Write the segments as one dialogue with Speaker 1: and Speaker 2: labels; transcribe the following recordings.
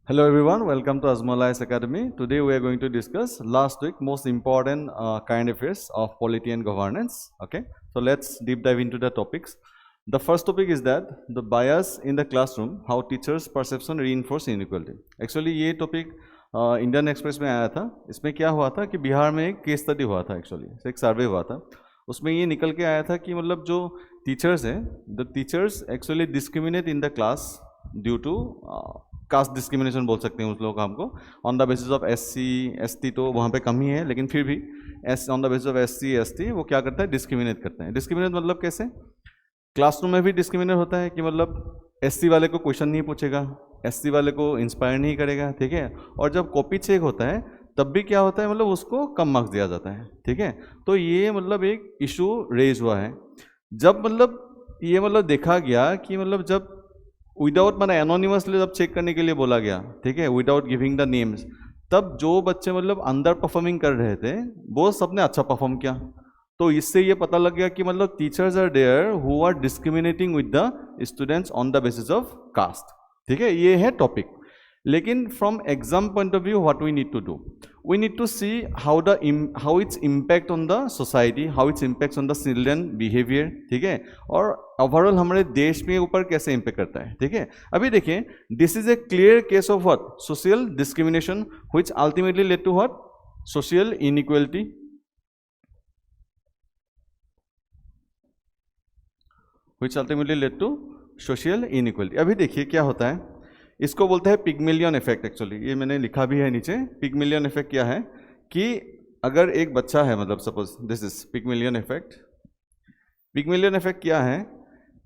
Speaker 1: Hello everyone, welcome to Azmalai's Academy. Today we are going to discuss last week most important current affairs of polity and governance. Okay, so let's deep dive into the topics. The first topic is that the bias in the classroom, how teachers' perception reinforce inequality. Actually ये topic Indian express में आया था. इसमें क्या हुआ था कि बिहार में एक केस स्टडी हुआ था. एक्चुअली एक सर्वे हुआ था. उसमें ये निकल के आया था कि मतलब जो टीचर्स हैं, the teachers actually discriminate in the class due to caste discrimination बोल सकते हैं उस लोगों का हमको on the basis of SC ST. तो वहाँ पे कम ही है, लेकिन फिर भी on the basis of SC ST वो क्या करता है, डिस्क्रिमिनेट करते हैं. डिस्क्रिमिनेट मतलब कैसे? क्लासरूम में भी डिस्क्रिमिनेट होता है कि मतलब SC वाले को क्वेश्चन नहीं पूछेगा, SC वाले को इंस्पायर नहीं करेगा, ठीक है. और जब कॉपी चेक होता है तब भी क्या होता है, मतलब उसको कम मार्क्स दिया जाता है, ठीक है. तो ये मतलब एक इशू रेज हुआ है. जब मतलब ये मतलब देखा गया कि मतलब जब विदाउट मतलब एनोनिमसली जब चेक करने के लिए बोला गया, ठीक है, विदाउट गिविंग द नेम्स, तब जो बच्चे मतलब अंडर परफॉर्मिंग कर रहे थे वो सबने अच्छा परफॉर्म किया. तो इससे ये पता लग गया कि मतलब teachers are there who are discriminating with the students on the basis of caste, ठीक है. ये है टॉपिक. लेकिन from exam point of view what we need to do, we need to see how its impact on the society, how its impacts on the children behavior, ठीक है, और overall हमारे देश में ऊपर कैसे इम्पैक्ट करता है, ठीक है. अभी देखिए, this is a clear case of what, social discrimination which ultimately led to what, social inequality. Which ultimately led to social inequality. अभी देखिए क्या होता है, इसको बोलते हैं पिग्मेलियन इफेक्ट. एक्चुअली ये मैंने लिखा भी है नीचे. पिग्मेलियन इफेक्ट क्या है कि अगर एक बच्चा है, मतलब suppose this is Pygmalion effect. Pygmalion effect क्या है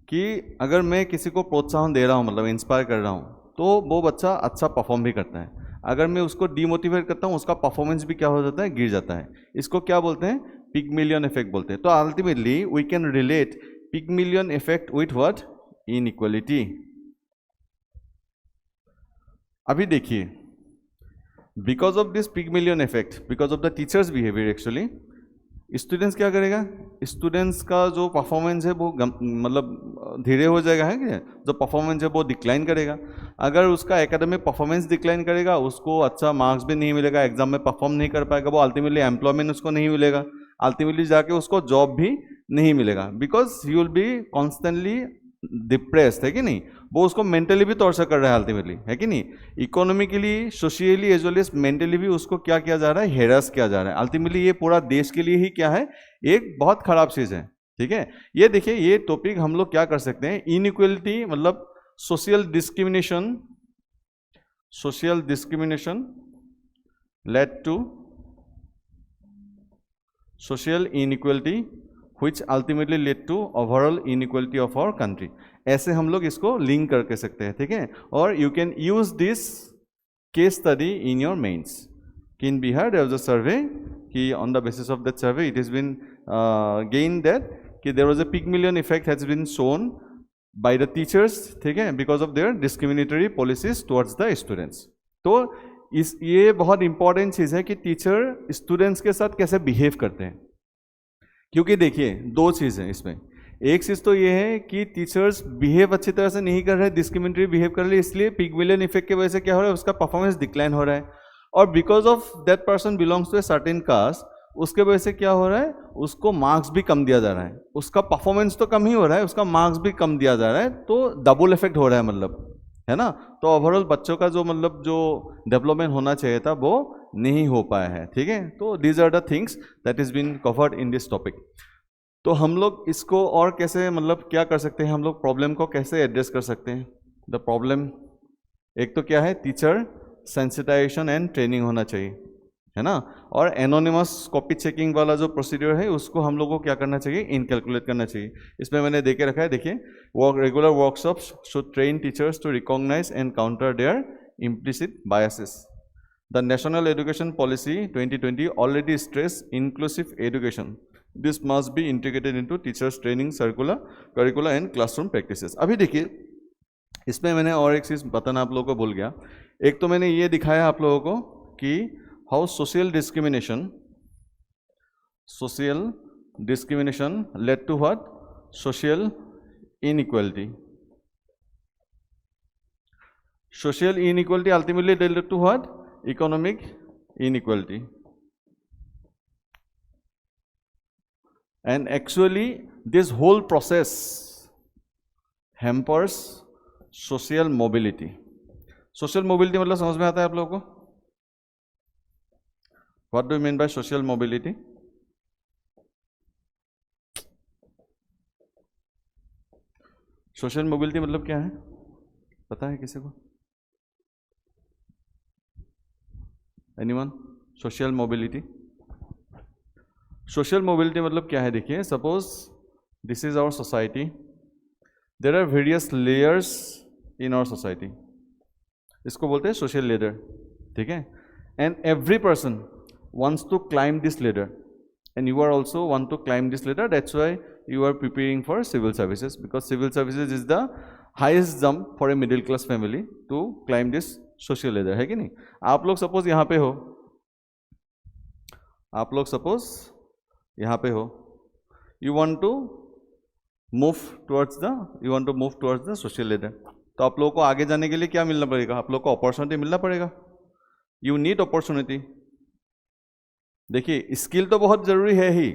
Speaker 1: कि अगर मैं किसी को प्रोत्साहन दे रहा हूँ, मतलब इंस्पायर कर रहा हूँ, तो वो बच्चा अच्छा परफॉर्म भी करता है. अगर मैं उसको डीमोटिवेट करता हूँ, उसका परफॉर्मेंस भी क्या हो जाता है, गिर जाता है. इसको क्या बोलते हैं, पिग्मेलियन इफेक्ट बोलते हैं. तो ultimately we can relate Pygmalion effect with what, inequality. अभी देखिए, because of this Pygmalion effect, because of the teachers behaviour, actually students क्या करेगा, स्टूडेंट्स का जो परफॉर्मेंस है वो मतलब धीरे हो जाएगा, है क्या. जो परफॉर्मेंस है वो डिक्लाइन करेगा. अगर उसका एकेडमिक परफॉर्मेंस डिक्लाइन करेगा, उसको अच्छा मार्क्स भी नहीं मिलेगा, एग्जाम में परफॉर्म नहीं कर पाएगा, वो अल्टीमेटली एम्प्लॉयमेंट उसको नहीं मिलेगा, अल्टीमेटली जाके उसको जॉब भी नहीं मिलेगा. Because he will be constantly depressed, है कि नहीं. वो उसको मेंटली भी टॉर्चर कर रहा है अल्टीमेटली, है कि नहीं. Economically, socially as well as mentally भी उसको क्या किया जा रहा है, हेरास किया जा रहा है. अल्टीमेटली ये पूरा देश के लिए ही क्या है, एक बहुत खराब चीज है, ठीक है. ये देखिए, ये टॉपिक हम लोग क्या कर सकते हैं, इनइक्वालिटी मतलब social discrimination. Social discrimination led to social inequality which ultimately led to overall inequality of our country. ऐसे हम लोग इसको लिंक करके सकते हैं, ठीक है. और you can use this case study in your mains. In Bihar there was a survey कि on the basis of that survey it has been gained that कि there was a Pygmalion effect has been shown by the teachers, ठीक है, because of their discriminatory policies towards the students. तो ये बहुत important चीज़ है कि teacher students के साथ कैसे बिहेव करते हैं. क्योंकि देखिए, दो चीज़ हैं इसमें. एक चीज़ तो ये है कि टीचर्स बिहेव अच्छी तरह से नहीं कर रहे, डिस्क्रिमिनेटरी बिहेव कर रहे, इसलिए पिग्मेलियन इफेक्ट की वजह से क्या हो रहा है, उसका परफॉर्मेंस डिक्लाइन हो रहा है. और because of that person belongs to a certain caste, उसके वजह से क्या हो रहा है, उसको मार्क्स भी कम दिया जा रहा है. उसका परफॉर्मेंस तो कम ही हो रहा है, उसका मार्क्स भी कम दिया जा रहा है. तो डबल इफेक्ट हो रहा है, मतलब, है ना. तो ओवरऑल बच्चों का जो मतलब जो डेवलपमेंट होना चाहिए था वो नहीं हो पाया है, ठीक है. तो these are the things that is been covered in this topic. तो हम लोग इसको और कैसे मतलब क्या कर सकते हैं, हम लोग प्रॉब्लम को कैसे एड्रेस कर सकते हैं. द प्रॉब्लम एक तो क्या है, टीचर सेंसिटाइजेशन एंड ट्रेनिंग होना चाहिए, है ना. और एनोनिमस कॉपी चेकिंग वाला जो प्रोसीड्यूर है उसको हम लोगों को क्या करना चाहिए, इनकैलकुलेट करना चाहिए. इसमें मैंने देके रखा है, देखिए, regular workshops should train teachers to recognise and counter their implicit biases. The national education policy 2020 already stress inclusive education. This must be integrated into teachers training curricula and classroom practices. अभी देखिए, इसमें मैंने और एक चीज़ बताना आप लोगों को भूल गया. एक तो मैंने ये दिखाया आप लोगों को कि how social discrimination led to what, social inequality. Social inequality ultimately led to what? Economic inequality. And actually this whole process hampers social mobility. Social mobility मतलब समझ में आता है आप लोगों को? What do you mean by social mobility? Social mobility मतलब क्या है, पता है किसी को? Anyone? Social mobility, social mobility मतलब क्या है? देखिए, suppose this is our society, there are various layers in our society, इसको बोलते हैं सोशल लेडर, ठीक है? And every person wants to climb this ladder, and you are also want to climb this ladder. That's why you are preparing for civil services, because civil services is the highest jump for a middle class family to climb this social ladder, है कि नहीं? आप लोग suppose यहाँ पे हो, आप लोग सपोज यहाँ पे हो, you want to move towards the social ladder. तो आप लोगों को आगे जाने के लिए क्या मिलना पड़ेगा? आप लोग को अपॉर्चुनिटी मिलना पड़ेगा. You need opportunity. देखिए, स्किल तो बहुत ज़रूरी है ही,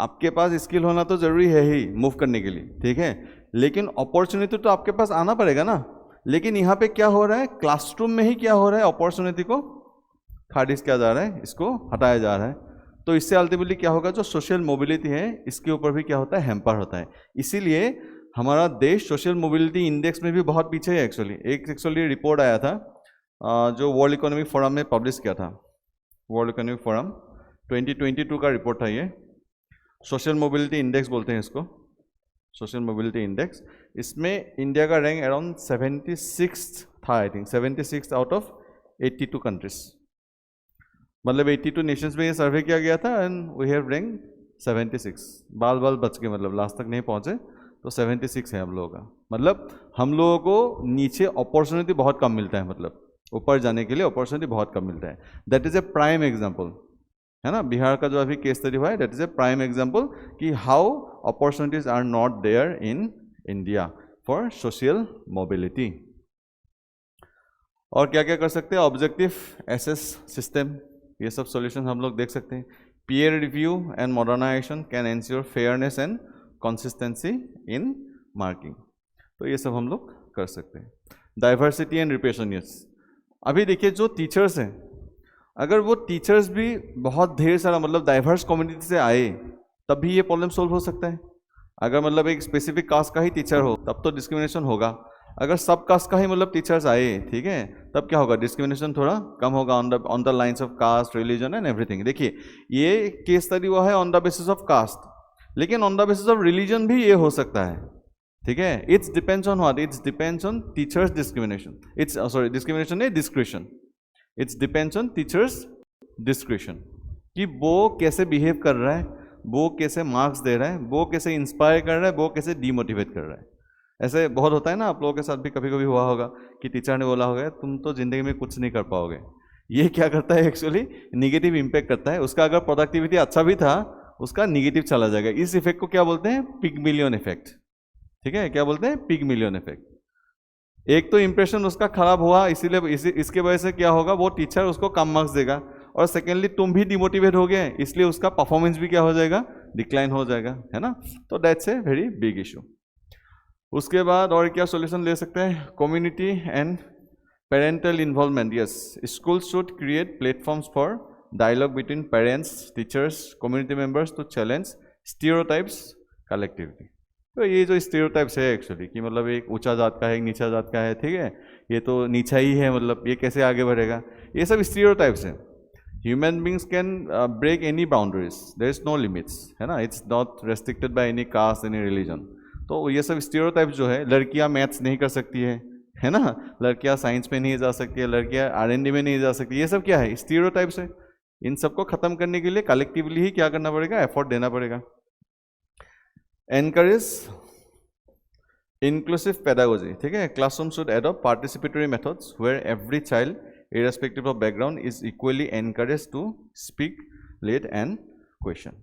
Speaker 1: आपके पास स्किल होना तो ज़रूरी है ही मूव करने के लिए, ठीक है? लेकिन अपॉर्चुनिटी तो आपके पास आना पड़ेगा ना. लेकिन यहाँ पे क्या हो रहा है? क्लासरूम में ही क्या हो रहा है? अपॉर्चुनिटी को खारिज किया जा रहा है, इसको हटाया जा रहा है. तो इससे अल्टीमेटली क्या होगा? जो सोशल मोबिलिटी है इसके ऊपर भी क्या होता है? हैम्पर होता है. इसीलिए हमारा देश सोशल मोबिलिटी इंडेक्स में भी बहुत पीछे है. एक्चुअली रिपोर्ट आया था जो वर्ल्ड इकोनॉमिक फोरम में पब्लिश किया था. वर्ल्ड इकोनॉमिक फोरम 2022 का रिपोर्ट था ये. सोशल मोबिलिटी इंडेक्स बोलते हैं इसको, सोशल मोबिलिटी इंडेक्स. इसमें इंडिया का रैंक अराउंड 76 था, I think 76 out of 82 countries. मतलब 82 नेशंस में ये सर्वे किया गया था एंड वी हैव रैंक 76. बाल बच के, मतलब लास्ट तक नहीं पहुंचे, तो 76 है हम लोगों का. मतलब हम लोगों को नीचे अपॉर्चुनिटी बहुत कम मिलता है, मतलब ऊपर जाने के लिए अपॉर्चुनिटी बहुत कम मिलता है. That is a prime example, है ना? बिहार का जो अभी केस स्टडी हुआ है, that is a prime example कि how opportunities are not there in India for social mobility. और क्या क्या कर सकते हैं? ऑब्जेक्टिव एसेस सिस्टम, ये सब सॉल्यूशन हम लोग देख सकते हैं. Peer review and modernisation can ensure fairness and consistency in marking. तो ये सब हम लोग कर सकते हैं. Diversity and representations. अभी देखिए, जो टीचर्स हैं, अगर वो टीचर्स भी बहुत ढेर सारा मतलब डाइवर्स कम्युनिटी से आए तब भी ये प्रॉब्लम सोल्व हो सकता है. अगर मतलब एक स्पेसिफिक कास्ट का ही टीचर हो तब तो डिस्क्रिमिनेशन होगा. अगर सब कास्ट का ही मतलब टीचर्स आए, ठीक है, तब क्या होगा? डिस्क्रिमिनेशन थोड़ा कम होगा on the lines of caste, religion and everything. देखिए, ये केस स्टडी हुआ है on the basis of caste, लेकिन on the basis of religion भी ये हो सकता है, ठीक है? It's depends on what? It's depends on teachers discrimination. It's sorry, discrimination नहीं, discretion. It's depends on teachers discretion, कि वो कैसे बिहेव कर रहा है, वो कैसे मार्क्स दे रहा है, वो कैसे इंस्पायर कर रहा है, वो कैसे डीमोटिवेट कर रहा है. ऐसे बहुत होता है ना, आप लोगों के साथ भी कभी कभी हुआ होगा कि टीचर ने बोला होगा तुम तो जिंदगी में कुछ नहीं कर पाओगे. ये क्या करता है? एक्चुअली निगेटिव इम्पैक्ट करता है. उसका अगर प्रोडक्टिविटी अच्छा भी था, उसका निगेटिव चला जाएगा. इस इफेक्ट को क्या बोलते हैं? पिगमिलियन इफेक्ट, ठीक है? क्या बोलते हैं? पिगमिलियन इफेक्ट. एक तो इंप्रेशन उसका खराब हुआ, इसीलिए इसके वजह से क्या होगा? वो टीचर उसको कम मार्क्स देगा, और सेकेंडली तुम भी डिमोटिवेट हो गए, इसलिए उसका परफॉर्मेंस भी क्या हो जाएगा? डिक्लाइन हो जाएगा, है ना? तो that's a very big issue. उसके बाद और क्या सॉल्यूशन ले सकते हैं? Community and parental involvement. Yes, school should create platforms for dialogue between parents, teachers, community members to challenge stereotypes collectively. तो ये जो स्टीरियोटाइप्स है एक्चुअली, कि मतलब एक ऊंचा जात का है, एक नीचा जात का है, ठीक है, ये तो नीचा ही है, मतलब ये कैसे आगे बढ़ेगा? ये सब स्टीरियोटाइप्स हैं. Human beings can break any boundaries, there is no limits, है ना? It's not restricted by any caste, any religion. तो ये सब स्टीरियोटाइप्स जो है, लड़कियां मैथ्स नहीं कर सकती है ना? लड़कियां साइंस में नहीं जा सकती है, लड़कियां R&D में नहीं जा सकती. ये सब क्या है? स्टीरियोटाइप्स है. इन सबको खत्म करने के लिए कलेक्टिवली ही क्या करना पड़ेगा? एफर्ट देना पड़ेगा. एनकरेज इंक्लूसिव पेडागोजी, ठीक है? Classroom should adopt participatory methods where every child irrespective of background is equally encouraged to speak, lead and question.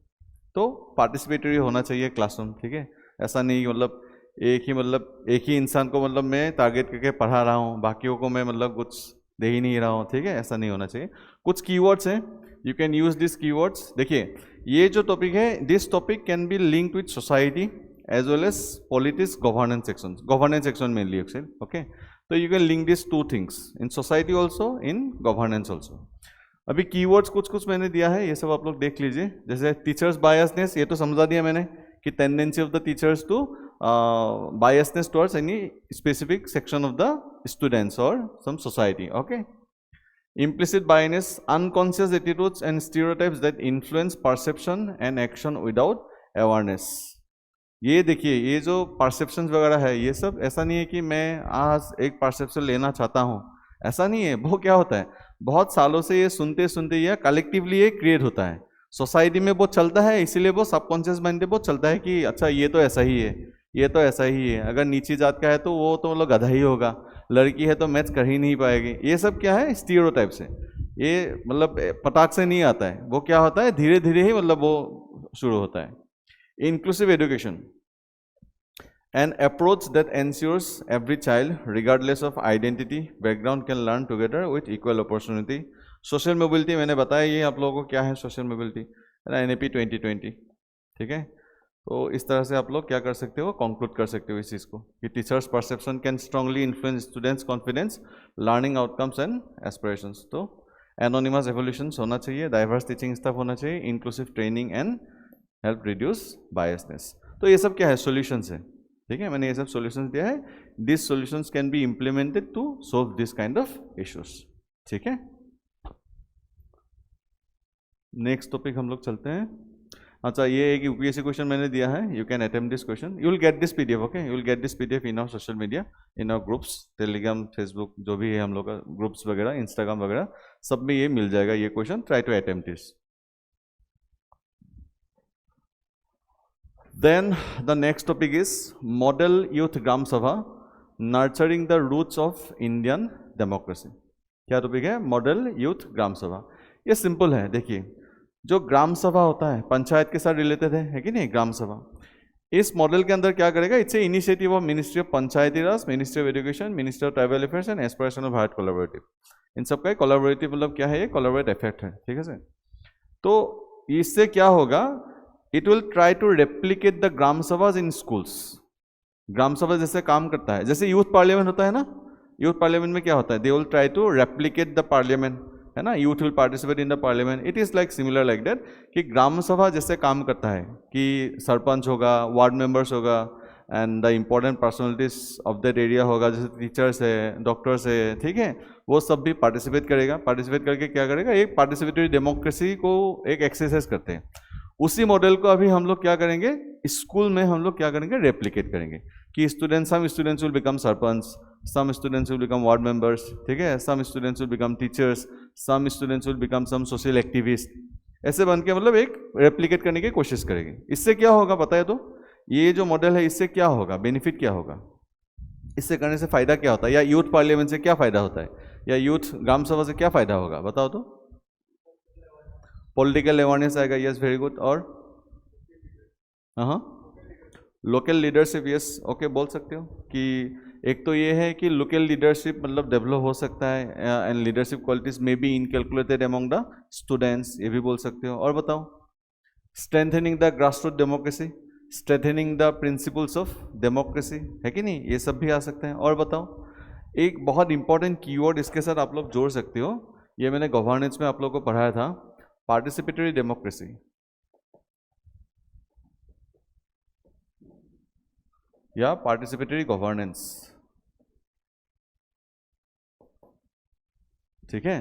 Speaker 1: तो पार्टिसिपेटरी होना चाहिए क्लासरूम, ठीक है? ऐसा नहीं मतलब एक ही इंसान को मतलब मैं टारगेट करके पढ़ा रहा हूँ, बाकियों को मैं मतलब कुछ दे ही नहीं रहा हूँ, ठीक है, ऐसा नहीं होना चाहिए। कुछ कीवर्ड्स हैं, you can use this keywords. देखिए ये जो टॉपिक है, this topic can be linked with society as well as politics, governance section mainly actually, okay. तो you can link this two things in society also, in governance also. अभी keywords कुछ कुछ मैंने दिया है, ये सब आप लोग देख लीजिए। जैसे टीचर्स बायसनेस, ये तो समझा दिया मैंने कि tendency of the teachers to biasness towards any specific section of the students और some society, okay. Implicit bias, unconscious attitudes and stereotypes that influence perception and action without awareness। ये देखिए, ये जो परसेप्शंस वगैरह है, ये सब ऐसा नहीं है कि मैं आज एक परसेप्शन लेना चाहता हूँ, ऐसा नहीं है। वो क्या होता है, बहुत सालों से ये सुनते सुनते या कलेक्टिवली ये क्रिएट होता है, सोसाइटी में वो चलता है, इसीलिए वो सबकॉन्शियस माइंड में वो चलता है कि अच्छा ये तो ऐसा ही है, ये तो ऐसा ही है। अगर नीची जात का है तो वो तो मतलब गधा ही होगा, लड़की है तो मैच कर ही नहीं पाएगी। ये सब क्या है, स्टीरियोटाइप से, ये मतलब पटाख से नहीं आता है, वो क्या होता है धीरे धीरे ही मतलब वो शुरू होता है। Inclusive education, an approach that ensures every child, regardless of identity, background, can learn together with equal opportunity। Social mobility मैंने बताया, ये आप लोगों को क्या है social mobility, NAP 2020, ठीक है। तो इस तरह से आप लोग क्या कर सकते हो, कंक्लूड कर सकते हो इस चीज़ को कि teachers perception can strongly influence students confidence, learning outcomes and aspirations. तो एनोनिमस एवोल्यूशंस होना चाहिए, डाइवर्स टीचिंग स्टाफ होना चाहिए, inclusive training and help reduce biasness. तो ये सब क्या है, सॉल्यूशंस है, ठीक है। मैंने ये सब सॉल्यूशंस दिया है, this solutions can be implemented to solve this kind of issues, ठीक है। नेक्स्ट टॉपिक हम लोग चलते हैं। अच्छा, ये एक यूपीएससी क्वेश्चन मैंने दिया है, you can attempt this question, you will get this PDF, okay, you will get this PDF in our social media, in our groups, Telegram, Facebook, जो भी है हम लोग का ग्रुप्स वगैरह, इंस्टाग्राम वगैरह, सब में ये मिल जाएगा ये question. Try to attempt this. Then the next topic is Model Youth Gram Sabha, Nurturing the Roots of Indian Democracy। क्या टॉपिक है, मॉडल यूथ ग्राम सभा। ये सिंपल है, देखिए जो ग्राम सभा होता है पंचायत के साथ रिलेटेड है कि नहीं, ग्राम सभा। इस मॉडल के अंदर क्या करेगा, it's a initiative of ministry of Panchayati Raj, ministry of education, ministry of tribal affairs and aspiration of Bharat collaborative. इन सब का कोलैबोरेटिव मतलब क्या है, ये कोलैबोरेट इफेक्ट है, ठीक है सर। तो इससे क्या होगा, it will try to replicate the gram sabhas in schools. Gram sabha जैसे काम करता है, जैसे यूथ पार्लियामेंट होता है ना, यूथ पार्लियामेंट में क्या होता है, they will try to replicate the parliament, है ना, youth will participate in the parliament. It is like similar like that, कि ग्राम सभा जैसे काम करता है कि सरपंच होगा, वार्ड मेंबर्स होगा, and the important personalities of that area होगा, जैसे टीचर्स है, डॉक्टर्स है, ठीक है, वो सब भी पार्टिसिपेट करेगा। पार्टिसिपेट करके क्या करेगा, एक पार्टिसिपेटरी डेमोक्रेसी को एक एक्सरसाइज करते हैं। उसी मॉडल को अभी हम लोग क्या करेंगे, स्कूल में हम लोग क्या करेंगे, रेप्लिकेट करेंगे कि some students will become sarpanch, some students will become ward members, ठीक है, some students will become teachers, some students will become some social activist, ऐसे बन के मतलब एक रेप्लिकेट करने की कोशिश करेंगे। इससे क्या होगा बताए तो, ये जो मॉडल है इससे क्या होगा, बेनिफिट क्या होगा, इससे करने से फायदा क्या होता है, या यूथ पार्लियामेंट से क्या फायदा होता है, या यूथ ग्राम सभा से क्या फायदा होगा, बताओ तो। पॉलिटिकल अवेयरनेस आएगा, यस वेरी गुड। और हाँ, लोकल लीडरशिप, यस ओके, बोल सकते हो कि एक तो ये है कि लोकल लीडरशिप मतलब डेवलप हो सकता है, एंड लीडरशिप क्वालिटीज में बी इनकैलकुलेटेड अमंग द स्टूडेंट्स, ये भी बोल सकते हो। और बताओ, strengthening the grassroot democracy, strengthening the principles of democracy, है कि नहीं, ये सब भी आ सकते हैं। और बताओ, एक बहुत इंपॉर्टेंट कीवर्ड इसके साथ आप लोग जोड़ सकते हो, ये मैंने गवर्नेंस में आप लोग को पढ़ाया था, पार्टिसिपेटरी डेमोक्रेसी या पार्टिसिपेटरी गवर्नेंस, ठीक है।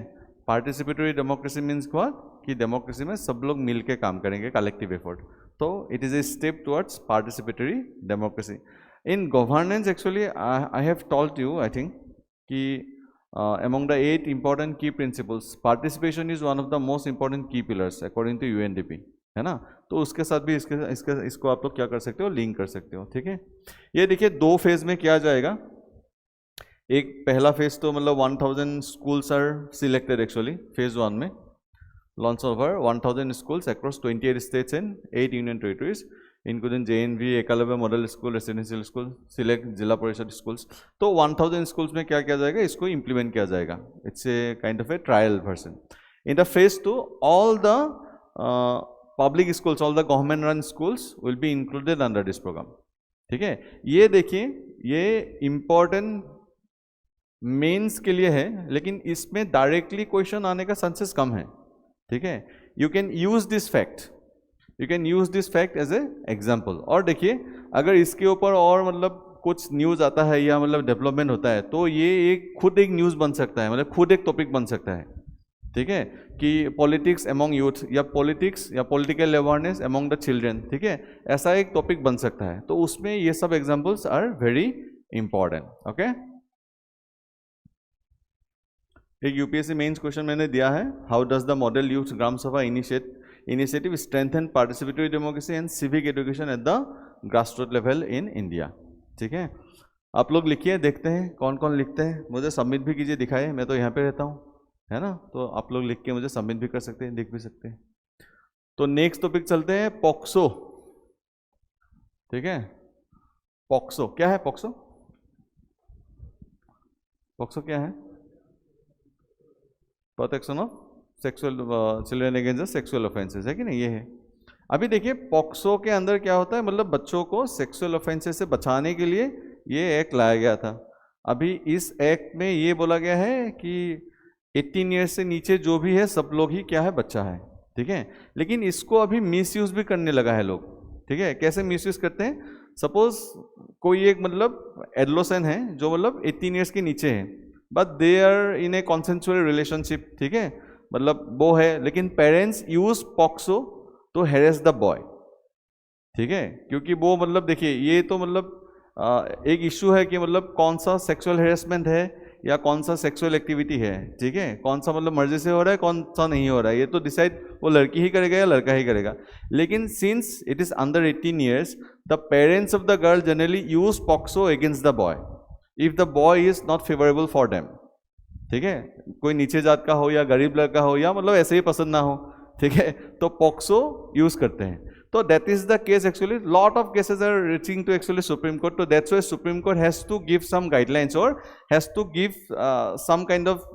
Speaker 1: पार्टिसिपेटरी डेमोक्रेसी मीन्स व्हाट, कि डेमोक्रेसी में सब लोग मिलके काम करेंगे, कलेक्टिव एफर्ट, तो it is a step towards participatory democracy. In governance actually I have told you, I think, कि among the 8 important key principles, participation is one of the most important key pillars according to UNDP, है ना। तो उसके साथ भी इसको आप लोग क्या कर सकते हो, लिंक कर सकते हो, ठीक है। ये देखिए 2 फेज में किया जाएगा। एक पहला फेज तो मतलब 1000 schools are selected actually, phase 1 में launch over 1000 schools across 28 states and 8 union territories. Including JNV, Eklavya model school, residential school, select Zila Parishad schools. तो 1000 स्कूल्स में क्या किया जाएगा, इसको इम्प्लीमेंट किया जाएगा। It's a kind of a trial version. In the phase 2 all the public schools, all the government run schools will be included under this programme. ठीक है, ये देखिए ये इम्पोर्टेंट मेंस के लिए है, लेकिन इसमें डायरेक्टली क्वेश्चन आने का चांसेस कम है। ठीक है, you can use this fact, you can use this fact as a example. और देखिए अगर इसके ऊपर और मतलब कुछ न्यूज़ आता है या मतलब डेवलपमेंट होता है तो ये खुद एक न्यूज़ बन सकता है, मतलब खुद एक टॉपिक बन सकता है। ठीक है, कि पॉलिटिक्स एमोंग यूथ या पॉलिटिक्स या political awareness among the children, ठीक है, ऐसा एक टॉपिक बन सकता है। तो उसमें ये सब examples are very important. Okay, एक यूपीएससी मेंस क्वेश्चन मैंने दिया है, how does the model youth gram sabha initiative strengthen participatory democracy and civic education at the grassroot level in India. ठीक है, आप लोग लिखिए, देखते हैं कौन कौन लिखते हैं, मुझे सबमिट भी कीजिए, दिखाइए, मैं तो यहाँ पे रहता हूँ, है ना, तो आप लोग लिख के मुझे सबमिट भी कर सकते हैं, लिख भी सकते हैं। तो नेक्स्ट टॉपिक चलते हैं, पॉक्सो। ठीक है, पॉक्सो क्या है? पॉक्सो पॉक्सो क्या है? Protection of sexual children against sexual offences, है कि नहीं? ये है। अभी देखिए पॉक्सो के अंदर क्या होता है, मतलब बच्चों को सेक्सुअल ऑफेंसेस से बचाने के लिए ये एक्ट लाया गया था। अभी इस एक्ट में ये बोला गया है कि 18 ईयर्स से नीचे जो भी है सब लोग ही क्या है, बच्चा है। ठीक है, लेकिन इसको अभी मिसयूज भी करने लगा है लोग। ठीक है, कैसे मिसयूज करते हैं? सपोज कोई एक मतलब एडोलेसेंट है जो मतलब 18 ईयर्स के नीचे है, but they are in a consensual relationship. ठीक है, मतलब वो है, लेकिन parents use POCSO to harass the boy. ठीक है, क्योंकि वो मतलब देखिए ये तो मतलब एक इश्यू है कि मतलब कौन सा सेक्सुअल हैरेसमेंट है या कौन सा सेक्सुअल एक्टिविटी है। ठीक है, कौन सा मतलब मर्जी से हो रहा है, कौन सा नहीं हो रहा है, ये तो डिसाइड वो लड़की ही करेगा या लड़का ही करेगा। लेकिन since it is under 18 years, the parents of the girl generally use POCSO against the boy if the boy is not favourable for them. ठीक है, कोई नीचे जात का हो या गरीब लड़का हो या मतलब ऐसे ही पसंद ना हो, ठीक है, तो पॉक्सो यूज करते हैं। तो that is the case actually, lot of cases are reaching to actually Supreme Court. तो that's why Supreme court has to give some guidelines और has to give some kind of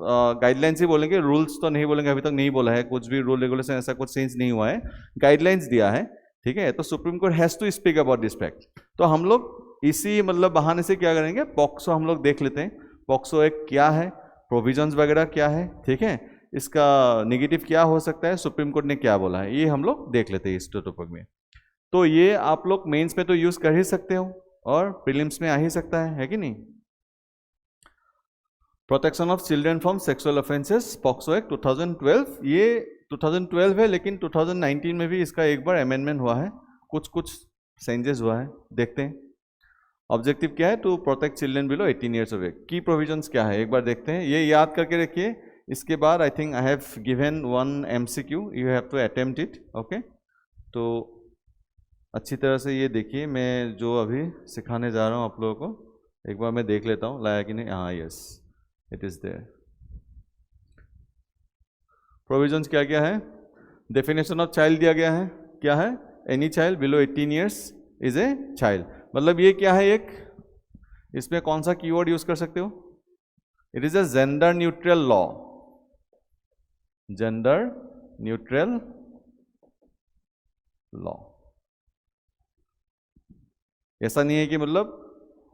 Speaker 1: guidelines ही बोलेंगे, rules तो नहीं बोलेंगे, अभी तक नहीं बोला है, कुछ भी रूल रेगुलेशन ऐसा कुछ चेंज नहीं हुआ है, गाइडलाइंस दिया है। ठीक है, तो Supreme court has to speak about this fact. तो हम लोग इसी मतलब बहाने से क्या करेंगे, पॉक्सो हम लोग देख लेते हैं, पॉक्सो एक क्या है, प्रोविजंस वगैरह क्या है, ठीक है, इसका नेगेटिव क्या हो सकता है, सुप्रीम कोर्ट ने क्या बोला है, ये हम लोग देख लेते हैं इस टॉपिक में। तो ये आप लोग मेंस में तो यूज कर ही सकते हो और प्रीलिम्स में आ ही सकता है कि नहीं? Protection of children from sexual offences, POCSO act 2012, ये 2012 है, लेकिन 2019 में भी इसका एक बार अमेंडमेंट हुआ है, कुछ कुछ चेंजेस हुआ है, देखते हैं। ऑब्जेक्टिव क्या है? To protect children below 18 years of age. की प्रोविजंस क्या है एक बार देखते हैं, ये याद करके रखिए। इसके बाद I think I have given one MCQ, you have to attempt it. Okay, तो अच्छी तरह से ये देखिए, मैं जो अभी सिखाने जा रहा हूँ आप लोगों को, एक बार मैं देख लेता हूँ लाया कि नहीं। हाँ, yes, it is there. Provisions क्या क्या है? डेफिनेशन ऑफ चाइल्ड दिया गया है, क्या है? Any child below 18 years is a child. मतलब ये क्या है, एक इसमें कौन सा कीवर्ड यूज कर सकते हो? It is a gender neutral law, gender neutral law. ऐसा नहीं है कि मतलब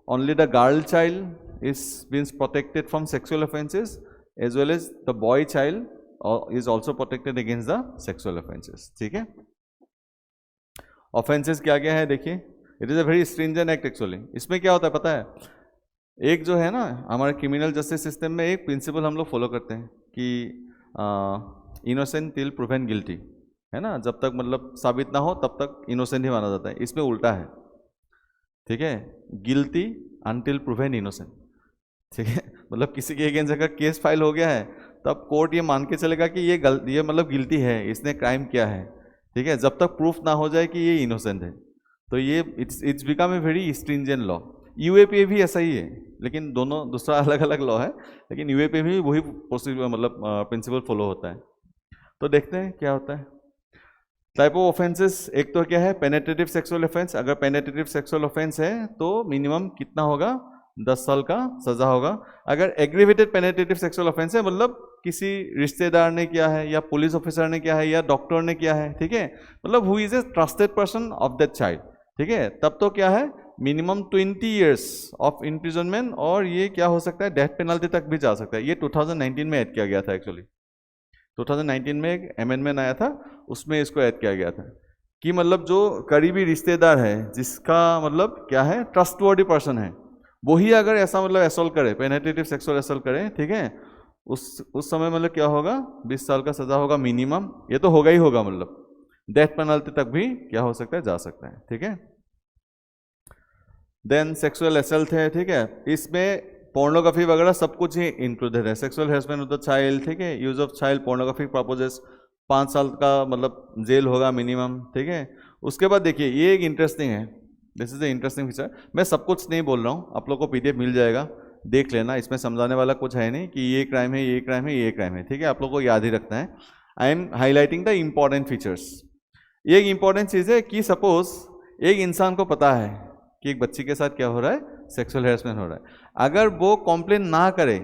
Speaker 1: only the girl child is been protected from sexual offences, as well as the boy child is also protected against the sexual offences. ठीक है, offences क्या क्या है देखिए, it is a very stringent act actually. इसमें क्या होता है पता है, एक जो है ना हमारे क्रिमिनल जस्टिस सिस्टम में एक प्रिंसिपल हम लोग फॉलो करते हैं कि इनोसेंट टिल प्रूवन गिल्टी, है ना, जब तक मतलब साबित ना हो तब तक इनोसेंट ही माना जाता है। इसमें उल्टा है, ठीक है, गिल्टी अनटिल प्रूवन इनोसेंट। ठीक है, मतलब किसी के अगेंस्ट अगर केस फाइल हो गया है तब कोर्ट ये मान के चलेगा कि ये मतलब गिल्टी है, इसने क्राइम किया है। ठीक है, जब तक प्रूफ ना हो जाए कि ये इनोसेंट है, तो ये it's become a very stringent law. UAPA भी ऐसा ही है, लेकिन दोनों दूसरा अलग अलग लॉ है, लेकिन यूएपीए भी वही मतलब प्रिंसिपल फॉलो होता है। तो देखते हैं क्या होता है। टाइप ऑफ ऑफेंसेस, एक तो क्या है पेनेट्रेटिव सेक्सुअल ऑफेंस। अगर पेनेट्रेटिव सेक्सुअल ऑफेंस है तो मिनिमम कितना होगा, 10 साल का सजा होगा। अगर एग्रीवेटेड पेनेट्रेटिव सेक्सुअल ऑफेंस है मतलब किसी रिश्तेदार ने किया है या पुलिस ऑफिसर ने किया है या डॉक्टर ने किया है, ठीक है, मतलब who is a trusted person of that child, ठीक है, तब तो क्या है मिनिमम 20 ईयर्स ऑफ इम्प्रिजनमेंट और ये क्या हो सकता है डेथ पेनल्टी तक भी जा सकता है। ये 2019 में ऐड किया गया था एक्चुअली, 2019 में एक अमेंडमेंट आया था, उसमें इसको ऐड किया गया था कि मतलब जो करीबी रिश्तेदार है जिसका मतलब क्या है ट्रस्टवर्दी पर्सन है, वही अगर ऐसा मतलब असॉल्ट करे, पेनेट्रेटिव सेक्सुअल असॉल्ट करे, ठीक है, उस समय मतलब क्या होगा 20 साल का सजा होगा मिनिमम, ये तो होगा ही होगा, मतलब डेथ पेनल्टी तक भी क्या हो सकता है जा सकता है, ठीक है। देन सेक्सुअल असल्ट है, ठीक है, इसमें पोर्नोग्राफी वगैरह सब कुछ ही इंक्लूडेड है। Sexual harassment of the child, ठीक है, use of child pornographic purposes, 5 साल का मतलब जेल होगा मिनिमम, ठीक है। उसके बाद देखिए ये एक इंटरेस्टिंग है, this is A interesting feature. मैं सब कुछ नहीं बोल रहा हूँ, आप लोग को पीडीएफ मिल जाएगा, देख लेना, इसमें समझाने वाला कुछ है नहीं कि ये क्राइम है, ये क्राइम है, ये क्राइम है, ठीक है, आप लोग को याद ही रखना है। I am highlighting the important features. ये एक इंपॉर्टेंट चीज़ है कि सपोज एक इंसान को पता है कि एक बच्ची के साथ क्या हो रहा है, सेक्सुअल हेरासमेंट हो रहा है, अगर वो कंप्लेन ना करे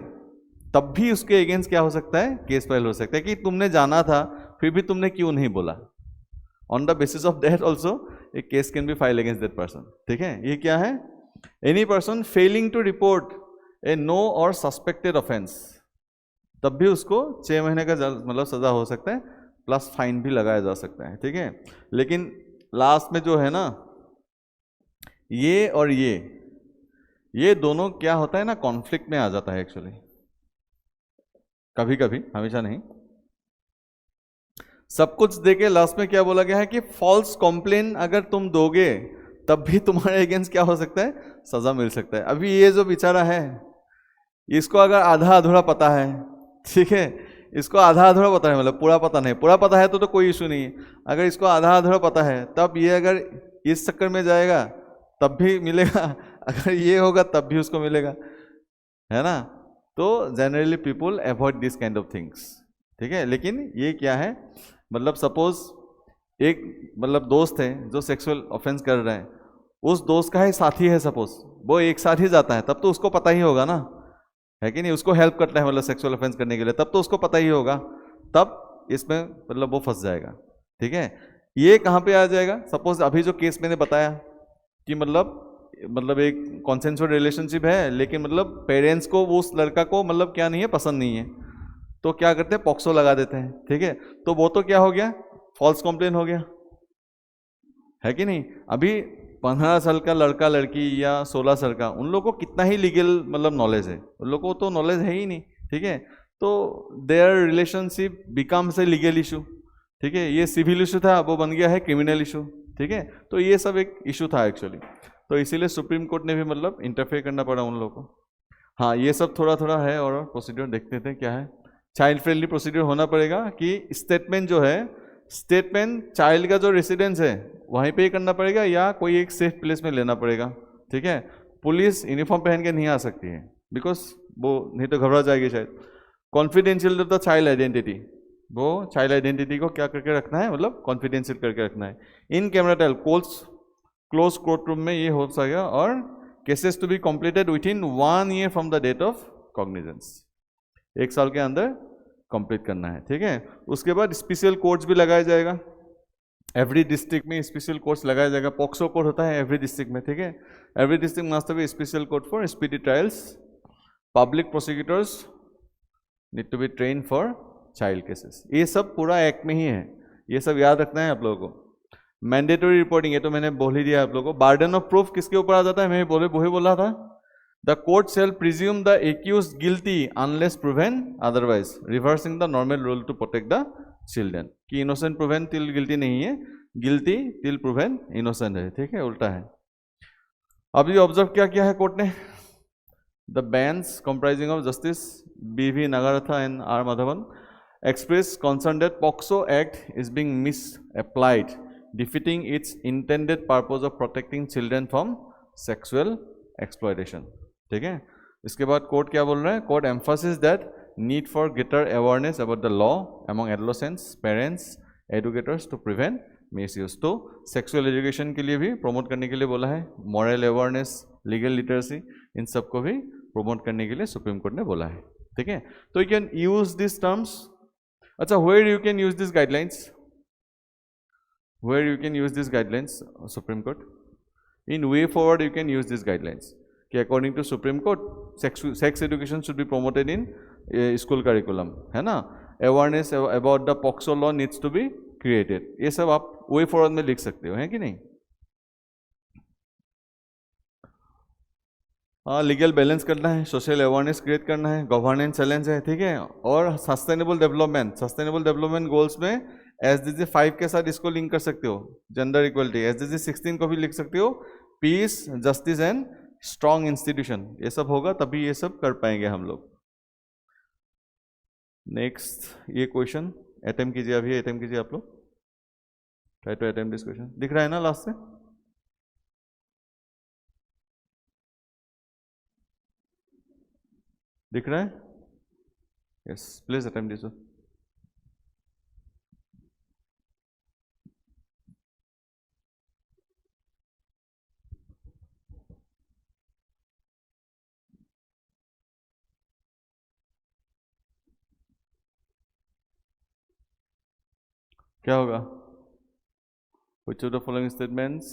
Speaker 1: तब भी उसके अगेंस्ट क्या हो सकता है, केस फाइल हो सकता है कि तुमने जाना था फिर भी तुमने क्यों नहीं बोला। On the basis of that also a case can be file against that person, ठीक है। ये क्या है, any person failing to report a known or suspected offence, तब भी उसको 6 महीने का मतलब सजा हो सकता है, प्लस फाइन भी लगाया जा सकता है, ठीक है। लेकिन लास्ट में जो है ना ये और ये दोनों क्या होता है ना कॉन्फ्लिक्ट में आ जाता है एक्चुअली, कभी कभी, हमेशा नहीं। सब कुछ देके लास्ट में क्या बोला गया है कि फॉल्स कंप्लेन अगर तुम दोगे तब भी तुम्हारे अगेंस्ट क्या हो सकता है, सजा मिल सकता है। अभी ये जो बेचारा है इसको अगर आधा अधूरा पता है, ठीक है, इसको आधा अधूरा पता है, मतलब पूरा पता नहीं, पूरा पता है तो कोई इशू नहीं है, अगर इसको आधा अधूरा पता है तब ये अगर इस चक्कर में जाएगा तब भी मिलेगा, अगर ये होगा तब भी उसको मिलेगा, है ना। तो generally people avoid this kind of things, ठीक है। लेकिन ये क्या है, मतलब सपोज एक मतलब दोस्त है जो सेक्सुअल ऑफेंस कर रहे हैं, उस दोस्त का ही साथी है, सपोज वो एक साथ ही जाता है, तब तो उसको पता ही होगा ना, है कि नहीं, उसको हेल्प करता है मतलब सेक्सुअल ऑफेंस करने के लिए, तब तो उसको पता ही होगा, तब इसमें मतलब वो फंस जाएगा, ठीक है। ये कहाँ पे आ जाएगा, सपोज अभी जो केस मैंने बताया कि मतलब एक कॉन्सेंसुअल रिलेशनशिप है लेकिन मतलब पेरेंट्स को वो उस लड़का को मतलब क्या नहीं है, पसंद नहीं है, तो क्या करते हैं पॉक्सो लगा देते हैं, ठीक है। तो वो तो क्या हो गया, फॉल्स कंप्लेन हो गया, है कि नहीं। अभी 15 साल का लड़का लड़की या 16 साल का, उन लोगों को कितना ही लीगल मतलब नॉलेज है, उन लोगों को तो नॉलेज है ही नहीं, ठीक है। तो their relationship becomes a legal issue, ठीक है। ये सिविल इशू था, वो बन गया है क्रिमिनल इशू, ठीक है। तो ये सब एक इशू था एक्चुअली, तो इसीलिए सुप्रीम कोर्ट ने भी मतलब इंटरफेयर करना पड़ा उन लोगों को। हाँ ये सब थोड़ा थोड़ा है और प्रोसीड्योर देखते थे क्या है। चाइल्ड फ्रेंडली प्रोसीड्योर होना पड़ेगा कि स्टेटमेंट जो है, स्टेटमेंट चाइल्ड का जो रेसिडेंस है वहीं पे ही करना पड़ेगा या कोई एक सेफ प्लेस में लेना पड़ेगा, ठीक है। पुलिस यूनिफॉर्म पहन के नहीं आ सकती है, बिकॉज वो नहीं तो घबरा जाएगी शायद। Confidential of the child identity, वो चाइल्ड आइडेंटिटी को क्या करके रखना है, मतलब कॉन्फिडेंशियल करके रखना है। In camera trial close court room में ये हो सकेगा, और cases to be completed within 1 year from the date of cognizance, 1 साल के अंदर कंप्लीट करना है, ठीक है। उसके बाद स्पेशल कोर्ट्स भी लगाया जाएगा, एवरी डिस्ट्रिक्ट में स्पेशल कोर्ट्स लगाया जाएगा। पॉक्सो कोर्ट होता है एवरी डिस्ट्रिक्ट में, ठीक है। Every district must be special court for speedy trials. Public prosecutors need to be train for child cases. ये सब पूरा एक्ट में ही है, ये सब याद रखना है आप लोगों को। मैंडेटरी रिपोर्टिंग, ये तो मैंने बोल ही दिया आप लोगों को। बर्डन ऑफ प्रूफ किसके ऊपर आ जाता है, मैं वही बोला था। The court shall presume the accused guilty unless proven otherwise, reversing the normal rule to protect the children, कि इनोसेंट प्रूवन टिल गिल्टी नहीं है, गिल्टी टिल प्रूवन इनोसेंट है, ठीक है, उल्टा है। अब ये ऑब्जर्व क्या किया है कोर्ट ने, the bench comprising of justice B.V. Nagaratha and R. Madhavan expressed concern that POCSO Act is being misapplied, defeating its intended purpose of protecting children from sexual exploitation, ठीक है। इसके बाद कोर्ट क्या बोल रहा है, court emphasizes that need for greater awareness about the law among adolescents, parents, educators to prevent miss use. तो sexual education के लिए भी प्रमोट करने के लिए बोला है, मॉरल अवेयरनेस, लीगल लिटरेसी, इन सबको भी प्रमोट करने के लिए सुप्रीम कोर्ट ने बोला है। ठीक है, तो you can use this terms. अच्छा, where you can use this guidelines, where you can use this guidelines Supreme Court, in way forward you can use this guidelines कि according to Supreme Court sex education should be promoted in school curriculum, है ना, awareness about the POCSO law needs to be created, ये सब आप way forward में लिख सकते हो, है कि नहीं। हाँ, लीगल बैलेंस करना है, सोशल अवेयरनेस क्रिएट करना है, गवर्नेंस चैलेंज है, ठीक है, और सस्टेनेबल डेवलपमेंट गोल्स में SDG 5 के साथ इसको लिंक कर सकते हो, जेंडर इक्वलिटी, SDG 16 को भी लिख सकते हो, peace, justice and strong institution, ये सब होगा तभी ये सब कर पाएंगे हम लोग। नेक्स्ट ये क्वेश्चन अटेम्प्ट कीजिए, अभी अटेम्प्ट कीजिए आप लोग, try to attempt this question, दिख रहा है ना लास्ट से, दिख रहा है, यस, प्लीज अटेम्प्ट दिस। क्या होगा, which of the following statements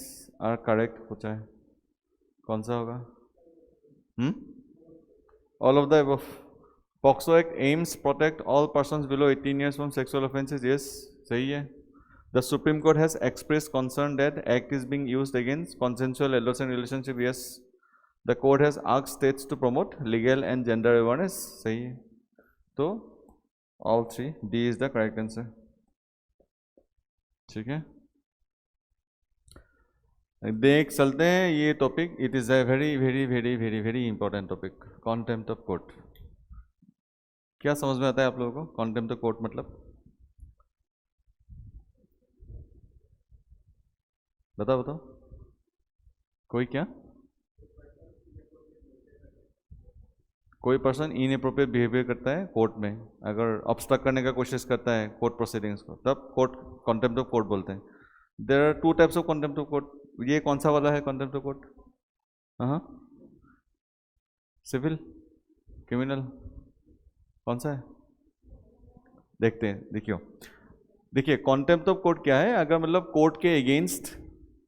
Speaker 1: are correct, पूछा है, कौन सा होगा, all of the above। POCSO act aims protect all persons below 18 years from sexual offences, yes सही है। The supreme court has express concern that act is being used against consensual adolescent relationship, yes. The court has asked states to promote legal and gender awareness, सही है। तो all three, D is the correct answer, ठीक है। देख चलते हैं ये topic, it is a very very very very very important topic, contempt of court. क्या समझ में आता है आप लोगों को कॉन्टेम्प्ट ऑफ कोर्ट मतलब, बताओ बताओ, कोई क्या, कोई पर्सन इनएप्रोप्रिएट बिहेवियर करता है कोर्ट में, अगर ऑब्स्ट्रक्ट करने का कोशिश करता है कोर्ट प्रोसीडिंग्स को, तब कोर्ट कॉन्टेम्प्ट ऑफ कोर्ट बोलते हैं। There are two types of contempt of court, ये कौन सा वाला है कॉन्टेम्प्ट ऑफ कोर्ट, हाँ, सिविल, क्रिमिनल, कौन सा है, देखते हैं, देखिए कॉन्टेम्प्ट ऑफ कोर्ट क्या है, अगर मतलब कोर्ट के अगेंस्ट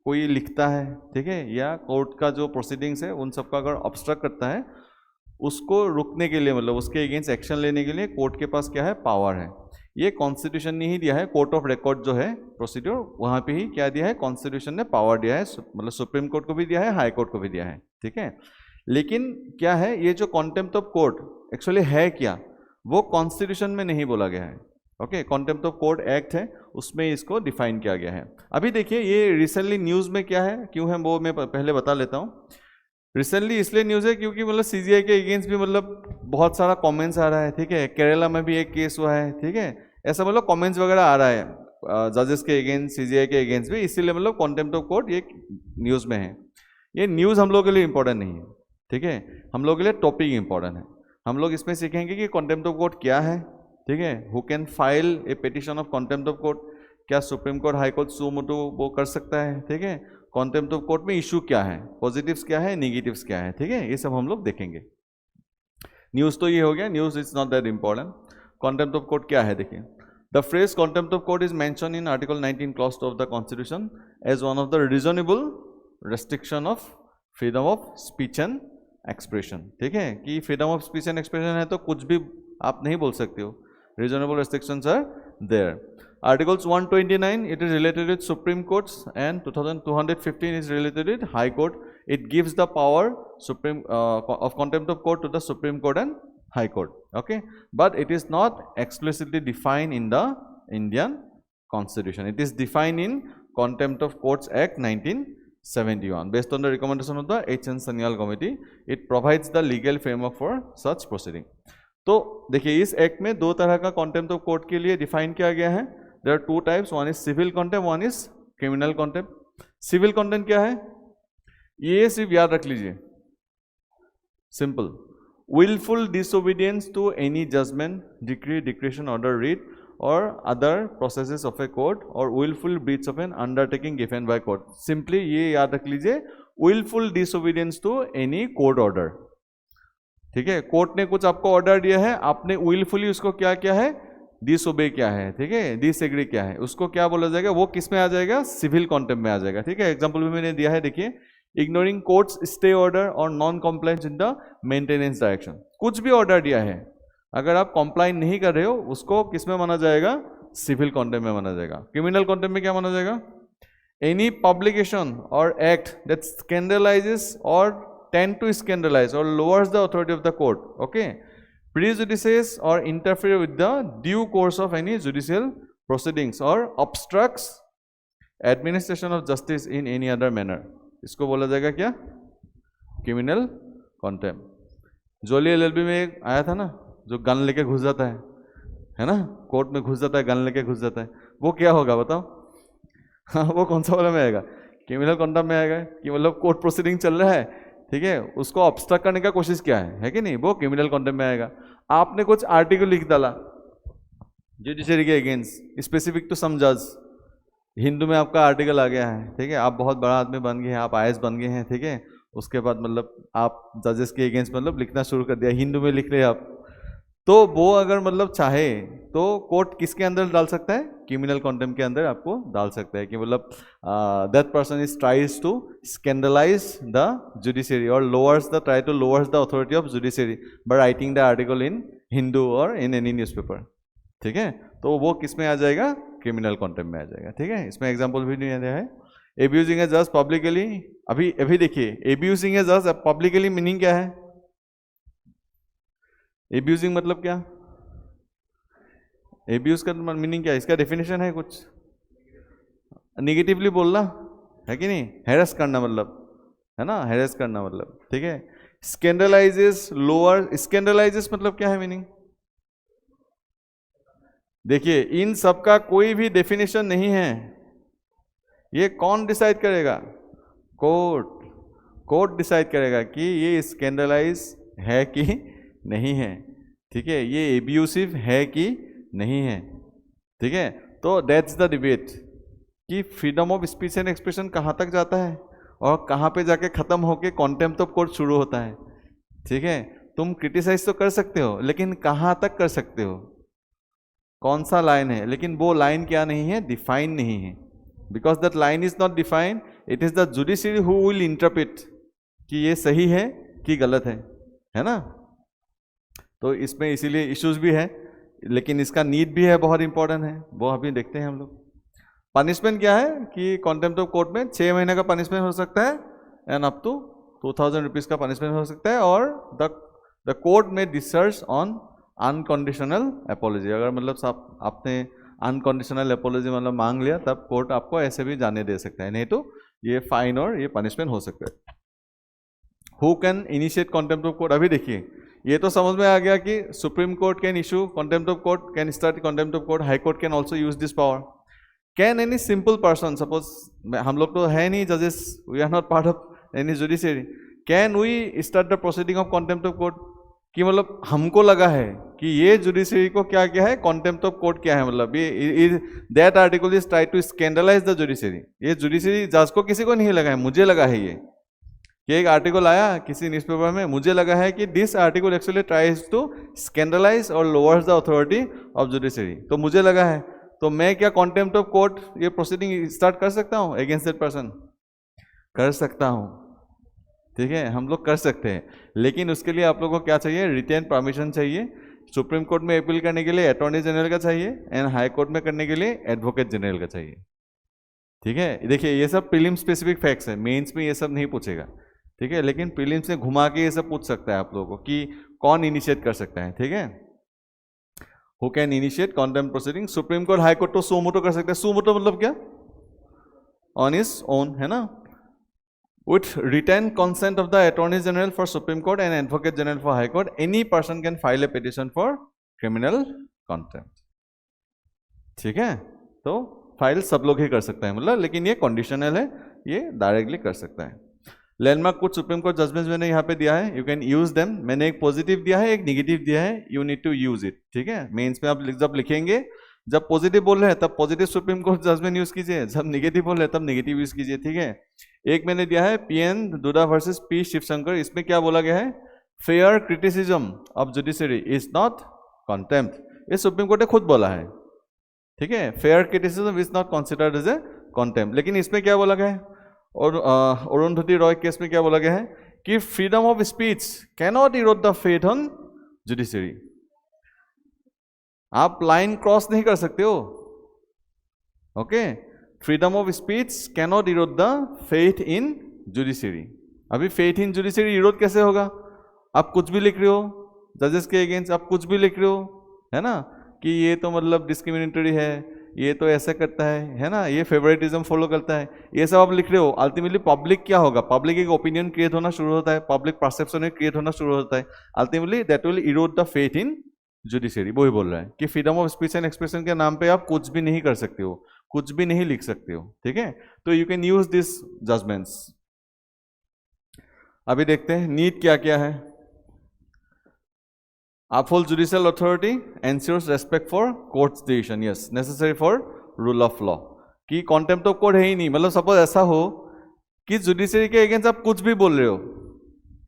Speaker 1: कोई लिखता है, ठीक है, या कोर्ट का जो प्रोसीडिंग्स है उन सबका अगर ऑब्स्ट्रक्ट करता है, उसको रुकने के लिए, मतलब उसके अगेंस्ट एक्शन लेने के लिए कोर्ट के पास क्या है, पावर है। ये कॉन्स्टिट्यूशन ने ही दिया है, कोर्ट ऑफ रिकॉर्ड जो है प्रोसीड्योर, वहाँ पे ही क्या दिया है, कॉन्स्टिट्यूशन ने पावर दिया है, मतलब सुप्रीम कोर्ट को भी दिया है, हाई कोर्ट को भी दिया है, ठीक है। लेकिन क्या है, ये जो कॉन्टेम्प्ट ऑफ कोर्ट एक्चुअली है क्या, वो कॉन्स्टिट्यूशन में नहीं बोला गया है, okay. Contempt of court act है, उसमें इसको डिफाइन किया गया है। अभी देखिए ये रिसेंटली न्यूज़ में क्या है, क्यों है वो मैं पहले बता लेता हूँ। रिसेंटली इसलिए न्यूज़ है क्योंकि मतलब CGI के अगेंस्ट भी मतलब बहुत सारा कमेंट्स आ रहा है, ठीक है, केरला में भी एक केस हुआ है, ठीक है, ऐसा मतलब कमेंट्स वगैरह आ रहा है जजेस के अगेंस्ट, CGI के अगेंस्ट भी, इसीलिए मतलब कॉन्टेम्प्ट ऑफ कोर्ट ये न्यूज़ में है। ये न्यूज़ हम लोग के लिए इंपॉर्टेंट नहीं है, ठीक है, हम लोग के लिए टॉपिक इंपॉर्टेंट है। हम लोग इसमें सीखेंगे कि कॉन्टेम्प्ट ऑफ कोर्ट क्या है, ठीक है, who can file A petition of contempt of court, क्या सुप्रीम कोर्ट हाई कोर्ट सू मोटो वो कर सकता है, ठीक है, कॉन्टेम्प्ट ऑफ कोर्ट में इशू क्या है, पॉजिटिव्स क्या है, नेगेटिव्स क्या है, ठीक है, ये सब हम लोग देखेंगे। न्यूज़ तो ये हो गया, news is not that important. Contempt of court क्या है, देखिए, the phrase contempt of court is mention in article 19 clause 2 of the constitution as one of the reasonable restriction of freedom of speech and expression, ठीक है, कि freedom of speech and expression है तो कुछ भी आप नहीं बोल सकते हो, reasonable restrictions are there. Articles 129, it is related with Supreme Courts, and 2215 is related with High Court. It gives the power of contempt of court to the Supreme Court and High Court. Okay, but it is not explicitly defined in the Indian Constitution. It is defined in Contempt of Courts Act 1971, based on the recommendation of the H.N. Sanyal Committee. It provides the legal framework for such proceeding. तो देखिए इस act में दो तरह का contempt of court के लिए define किया गया है। There are two types, one is civil contempt, one is criminal contempt. Civil contempt क्या है, ये सिर्फ याद रख लीजिए, simple, willful disobedience to any judgment, decree, declaration, order, writ और other processes of a court और willful breach of an undertaking given by court. Simply ये याद रख लीजिए, willful disobedience to any court order. ठीक है, कोर्ट ने कुछ आपको ऑर्डर दिया है, आपने willfully उसको क्या किया है, डिसओबे क्या है, ठीक है, डिसएग्री क्या है, उसको क्या बोला जाएगा, वो किस में आ जाएगा, सिविल कॉन्टेम्प्ट में आ जाएगा. ठीक है, एग्जांपल भी मैंने दिया है, देखिए, इग्नोरिंग कोर्ट्स स्टे ऑर्डर और non compliance in the maintenance direction. कुछ भी ऑर्डर दिया है, अगर आप कॉम्प्लाइन नहीं कर रहे हो, उसको किस में माना जाएगा, सिविल कॉन्टेम्प्ट में माना जाएगा. क्रिमिनल कॉन्टेम्प्ट में क्या माना जाएगा, एनी पब्लिकेशन और एक्ट दैट स्कैंडलाइजेस और टेंड टू स्कैंडलाइज और lowers the authority of the court, okay, prejudices or interfere with the due course of any judicial proceedings or obstructs administration of justice in any other manner. इसको बोला जाएगा क्या, criminal contempt. Jolly LLB में एक आया था ना, जो गन लेके घुस जाता है ना, कोर्ट में घुस जाता है, गन लेके घुस जाता है, वो क्या होगा बताओ. हाँ, वो कौन सा वाला में आएगा, क्रिमिनल कॉन्टेम्प्ट में आएगा, कि मतलब कोर्ट प्रोसीडिंग चल रहा है, ठीक है, उसको ऑब्स्ट्रक्ट करने का कोशिश किया है कि नहीं, वो क्रिमिनल कॉन्टेम्प्ट में आएगा. आपने कुछ आर्टिकल लिख डाला जुडिशरी के अगेंस्ट स्पेसिफिक टू सम जज, हिंदू में आपका आर्टिकल आ गया है, ठीक है, आप बहुत बड़ा आदमी बन गए हैं, आप आईएएस बन गए हैं, ठीक है, उसके बाद मतलब आप जजेस के अगेंस्ट मतलब लिखना शुरू कर दिया, हिंदू में लिख रहे आप, तो वो अगर मतलब चाहे तो कोर्ट किसके अंदर डाल सकता है, क्रिमिनल कॉन्टेम्प्ट के अंदर आपको डाल सकता है, कि मतलब that person is tries to scandalise the judiciary और lowers the try to lowers the authority of judiciary by writing the article in Hindu और इन एनी न्यूज़पेपर. ठीक है, तो वो किस में आ जाएगा, क्रिमिनल कॉन्टेम्प्ट में आ जाएगा. ठीक है, इसमें एग्जाम्पल भी नहीं दिया है. एब्यूजिंग ए जज पब्लिकली, अभी देखिए, एब्यूजिंग ए जज पब्लिकली मीनिंग क्या है, एब्यूजिंग मतलब क्या, एब्यूज का मीनिंग क्या है, इसका डेफिनेशन है कुछ, निगेटिवली बोलना है कि नहीं, हैरेस करना मतलब, है ना, हैरेस करना मतलब. ठीक है, स्कैंडलाइजेस लोअर, स्कैंडलाइजेस मतलब क्या है मीनिंग, देखिए इन सब का कोई भी डेफिनेशन नहीं है, ये कौन डिसाइड करेगा, कोर्ट डिसाइड करेगा कि ये स्कैंडलाइज है कि नहीं है. ठीक है, ये एब्यूसिव है कि नहीं है. ठीक है, तो दैट्स द डिबेट कि freedom of speech and expression कहाँ तक जाता है और कहाँ पे जाके खत्म होके कॉन्टेम्प्ट ऑफ कोर्ट शुरू होता है. ठीक है, तुम क्रिटिसाइज तो कर सकते हो, लेकिन कहाँ तक कर सकते हो, कौन सा लाइन है, लेकिन वो लाइन क्या नहीं है, डिफाइन नहीं है. Because that line is not defined, it is the judiciary who will interpret कि ये सही है कि गलत है ना. तो इसमें इसीलिए इश्यूज भी है, लेकिन इसका नीड भी है, बहुत इंपॉर्टेंट है, वो अभी देखते हैं हम लोग. पनिशमेंट क्या है कि कॉन्टेम्प्ट ऑफ कोर्ट में 6 महीने का पनिशमेंट हो सकता है एंड अप टू 2000 रुपीज़ का पनिशमेंट हो सकता है, और द कोर्ट में डिसर्ज ऑन अनकंडीशनल अपॉलॉजी. अगर मतलब आपने अनकंडीशनल अपॉलॉजी मतलब मांग लिया, तब कोर्ट आपको ऐसे भी जाने दे सकता है, नहीं तो ये फाइन और ये पनिशमेंट हो सकता है. Who can initiate contempt of court, अभी देखिए ये तो समझ में आ गया कि supreme court can issue contempt of court, can start contempt of court, high court can also use this power. Can any simple person, suppose हम लोग तो है नहीं जजेस, we are not part of any judiciary, can we start the proceeding of contempt of court, कि मतलब हमको लगा है कि ये जुडिशरी को क्या क्या है, कॉन्टेम्प्ट ऑफ कोर्ट क्या है, मतलब ये that article is try to scandalise the judiciary. ये जुडिशरी जज को किसी को नहीं लगा है, मुझे लगा है ये कि एक आर्टिकल आया किसी न्यूज़पेपर में, मुझे लगा है कि this article actually tries to scandalise और lowers the authority of judiciary, तो मुझे लगा है, तो मैं क्या कॉन्टेम्प्ट ऑफ कोर्ट ये प्रोसीडिंग स्टार्ट कर सकता हूँ अगेंस्ट दैट पर्सन, कर सकता हूँ. ठीक है, हम लोग कर सकते हैं, लेकिन उसके लिए आप लोगों को क्या चाहिए, रिटेन परमिशन चाहिए. सुप्रीम कोर्ट में अपील करने के लिए अटॉर्नी जनरल का चाहिए एंड हाई कोर्ट में करने के लिए एडवोकेट जनरल का चाहिए. ठीक है, देखिए ये सब प्रीलिम स्पेसिफिक फैक्ट्स है, मेंस में ये सब नहीं पूछेगा. ठीक है, लेकिन प्रीलिम से घुमा के ये सब पूछ सकता है आप लोगों को कि कौन इनिशिएट कर सकता है. ठीक है, who can initiate contempt proceeding, supreme court high court तो सो मोटो कर सकता है. सो मोटो मतलब क्या, ऑन हिज ओन, है ना, with written consent of the attorney general for supreme court and advocate general for high court, any person can file a petition for criminal contempt. ठीक है, तो फाइल सब लोग ही कर सकते हैं मतलब, लेकिन ये कंडीशनल है, ये डायरेक्टली कर सकता है. लैंडमार्क कुछ सुप्रीम कोर्ट जजमेंट्स मैंने यहाँ पे दिया है, यू कैन यूज देम. मैंने एक पॉजिटिव दिया है, एक नेगेटिव दिया है, you need to use it. ठीक है, मेंस में आप जब लिखेंगे जब पॉजिटिव बोल रहे हैं तब positive supreme court judgment use कीजिए, जब नेगेटिव बोल रहे हैं तब नेगेटिव यूज कीजिए, ठीक है। एक मैंने दिया है PN Duda versus P Shivshankar, इसमें क्या बोला गया है, fair criticism of judiciary is not contempt, ये सुप्रीम कोर्ट ने खुद बोला है, ठीक है। Fair criticism is not considered as a contempt. लेकिन इसमें क्या बोला गया है, और अरुंधति रॉय केस में क्या बोला गया है कि freedom of speech cannot Erode the faith on judiciary. आप लाइन क्रॉस नहीं कर सकते हो, okay. Freedom of speech cannot Erode the faith in judiciary. अभी फेथ इन जुडिशरी इरोड कैसे होगा, आप कुछ भी लिख रहे हो जजेस के अगेंस्ट, आप कुछ भी लिख रहे हो, है ना, कि ये तो मतलब डिस्क्रिमिनेटरी है, ये तो ऐसा करता है ना, ये फेवरेटिज्म फॉलो करता है, ये सब आप लिख रहे हो। अल्टीमेटली पब्लिक क्या होगा, पब्लिक एक ओपिनियन क्रिएट होना शुरू होता है, पब्लिक परसेप्शन क्रिएट होना शुरू होता है, ultimately that will Erode the faith in judiciary. वही बोल रहा है कि freedom of speech and expression के नाम पे आप कुछ भी नहीं कर सकते हो, कुछ भी नहीं लिख सकते हो, ठीक है। तो you can use this judgments. अभी देखते हैं नीट क्या क्या है। Uphold judicial authority ensures respect for court's decision. Yes, necessary for rule of law. कि contempt of court है ही नहीं, मतलब सपोज ऐसा हो कि जुडिशरी के अगेंस्ट आप कुछ भी बोल रहे हो,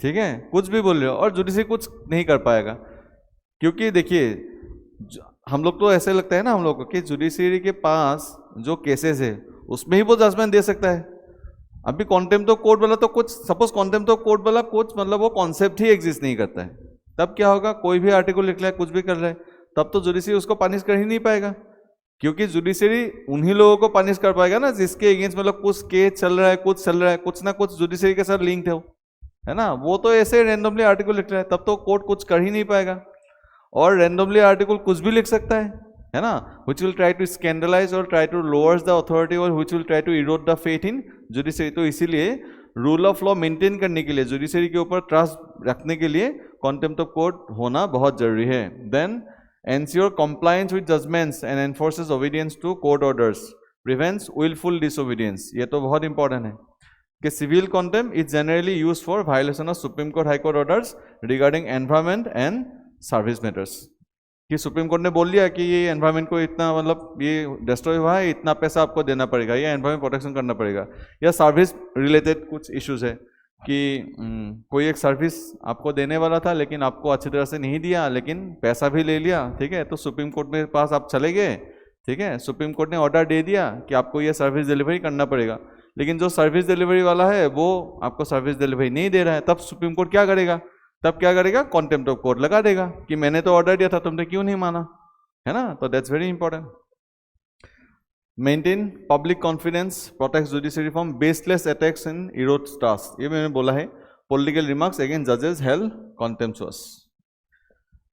Speaker 1: ठीक है, कुछ भी बोल रहे हो और जुडिशरी कुछ नहीं कर पाएगा। क्योंकि देखिए हम लोग तो ऐसे लगता है ना हम लोग को कि जुडिशरी के पास जो केसेस है उसमें ही वो जजमेंट दे सकता है। अभी कॉन्टेम्प्ट ऑफ कोर्ट वाला तो कुछ, सपोज कॉन्टेम्प्ट ऑफ कोर्ट वाला कुछ मतलब वो कॉन्सेप्ट ही एग्जिस्ट नहीं करता है, तब क्या होगा, कोई भी आर्टिकल लिख रहा है, कुछ भी कर रहा है, तब तो जुडिशरी उसको पनिश कर ही नहीं पाएगा। क्योंकि जुडिशरी उन्हीं लोगों को पनिश कर पाएगा ना जिसके अगेंस्ट मतलब कुछ केस चल रहा है, कुछ चल रहा है, कुछ ना कुछ जुडिशरी के साथ लिंक है ना। वो तो ऐसे रैंडमली आर्टिकल लिख रहा है, तब तो कोर्ट कुछ कर ही नहीं पाएगा। और रैंडमली आर्टिकल कुछ भी लिख सकता है ना, which will try to scandalize or try to lowers the authority or which will try to erode the faith in judiciary। तो इसीलिए रूल ऑफ लॉ मेंटेन करने के लिए, जुडिशरी के ऊपर ट्रस्ट रखने के लिए कॉन्टेम्प्ट ऑफ कोर्ट होना बहुत जरूरी है। Then ensure compliance with judgments and enforces obedience to court orders, prevents wilful disobedience. ये तो बहुत इंपॉर्टेंट है कि civil contempt is generally use for violation of supreme court high court orders regarding environment and service matters. कि supreme court ने बोल दिया कि ये एनवायरमेंट को इतना मतलब ये डिस्ट्रॉय हुआ है, इतना पैसा आपको देना पड़ेगा, या एनवायरमेंट प्रोटेक्शन करना पड़ेगा, या सर्विस रिलेटेड कुछ इश्यूज है कि कोई एक सर्विस आपको देने वाला था लेकिन आपको अच्छी तरह से नहीं दिया, लेकिन पैसा भी ले लिया, ठीक है। तो सुप्रीम कोर्ट में पास आप चले गए, ठीक है, सुप्रीम कोर्ट ने ऑर्डर दे दिया कि आपको ये सर्विस डिलीवरी करना पड़ेगा, लेकिन जो सर्विस डिलीवरी वाला है वो आपको सर्विस डिलीवरी नहीं दे रहा है। तब सुप्रीम कोर्ट क्या करेगा, तब क्या करेगा, कॉन्टेम्प्ट ऑफ कोर्ट लगा देगा कि मैंने तो ऑर्डर दिया था, तुमने क्यों नहीं माना, है ना। तो that's very important. Maintain public confidence, protect judiciary from baseless attacks in erode trust. ये मैंने बोला है। पॉलिटिकल रिमार्क्स अगेंस्ट जजेस held contemptuous.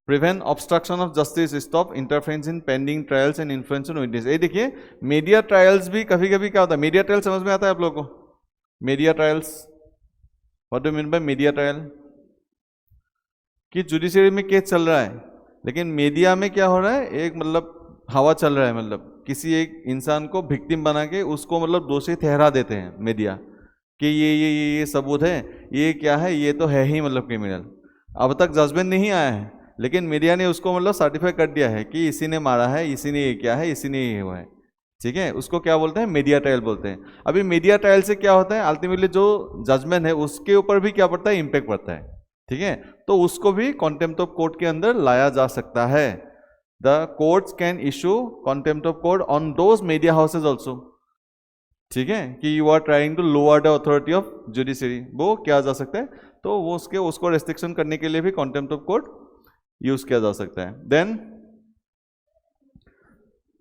Speaker 1: Prevent obstruction of justice, stop interference in pending trials and influence on witness. ये देखिए media trials भी कभी कभी क्या होता है, मीडिया ट्रायल समझ में आता है आप लोगों को, media trials, what do mean by media trial, कि जुडिशरी में केस चल रहा है लेकिन मीडिया में क्या हो रहा है, एक मतलब हवा चल रहा है, मतलब किसी एक इंसान को विक्टिम बना के उसको मतलब दोषी ठहरा देते हैं मीडिया कि ये सबूत है, ये क्या है, ये तो है ही मतलब क्रिमिनल। अब तक जजमेंट नहीं आया है लेकिन मीडिया ने उसको मतलब सर्टिफाई कर दिया है कि इसी ने मारा है, इसी ने ये किया है, इसी ने ये हुआ है, ठीक है। उसको क्या बोलते हैं, मीडिया ट्रायल बोलते हैं। अभी मीडिया ट्रायल से क्या होता है, अल्टीमेटली जो जजमेंट है उसके ऊपर भी क्या पड़ता है, इम्पैक्ट पड़ता है, ठीक है। तो उसको भी कॉन्टेम्प्ट ऑफ कोर्ट के अंदर लाया जा सकता है। The courts can issue contempt of court on those media houses also, ठीक है, कि you are trying to lower the authority of judiciary, वो किया जा सकता है। तो वो उसको रेस्ट्रिक्शन करने के लिए भी कॉन्टेम्प्ट ऑफ कोर्ट यूज किया जा सकता है। Then